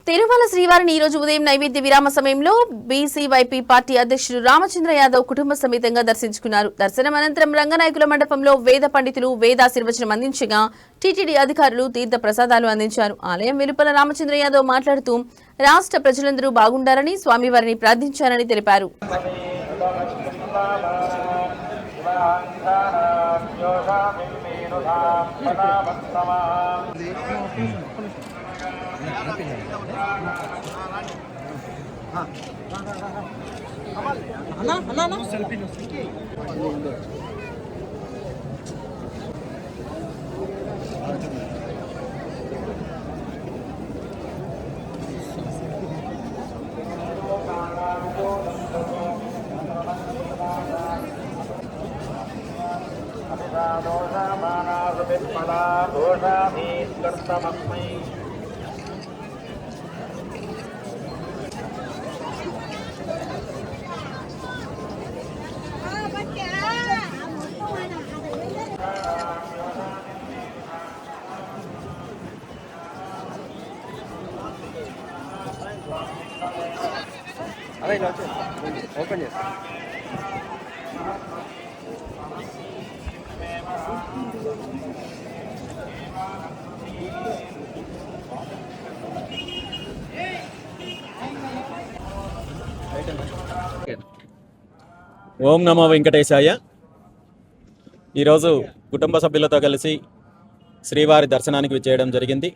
తిరుమల శ్రీవారిని ఈ రోజు ఉదయం నైవేద్య విరామ సమయంలో బీసీవైపీ పార్టీ అధ్యక్షుడు రామచంద్ర యాదవ్ కుటుంబ సమేతంగా దర్శించుకున్నారు. దర్శనం అనంతరం రంగనాయకుల మండపంలో వేద పండితులు వేదాశీర్వచనం అందించగా టీటీడీ అధికారులు తీర్థ ప్రసాదాలు అందించారు. ఆలయం వెలుపల రామచంద్ర యాదవ్ మాట్లాడుతూ రాష్ట్ర ప్రజలందరూ బాగుండాలని స్వామివారిని ప్రార్థించారని తెలిపారు. ఓపెన్ చేస్తా. ఓం నమో వెంకటేశాయ. ఈరోజు కుటుంబ సభ్యులతో కలిసి శ్రీవారి దర్శనానికి విచ్చేయడం జరిగింది.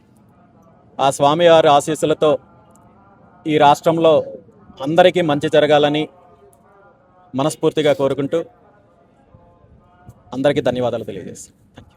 ఆ స్వామివారి ఆశీస్సులతో ఈ రాష్ట్రంలో అందరికీ మంచి జరగాలని మనస్ఫూర్తిగా కోరుకుంటూ అందరికీ ధన్యవాదాలు తెలియజేస్తాను.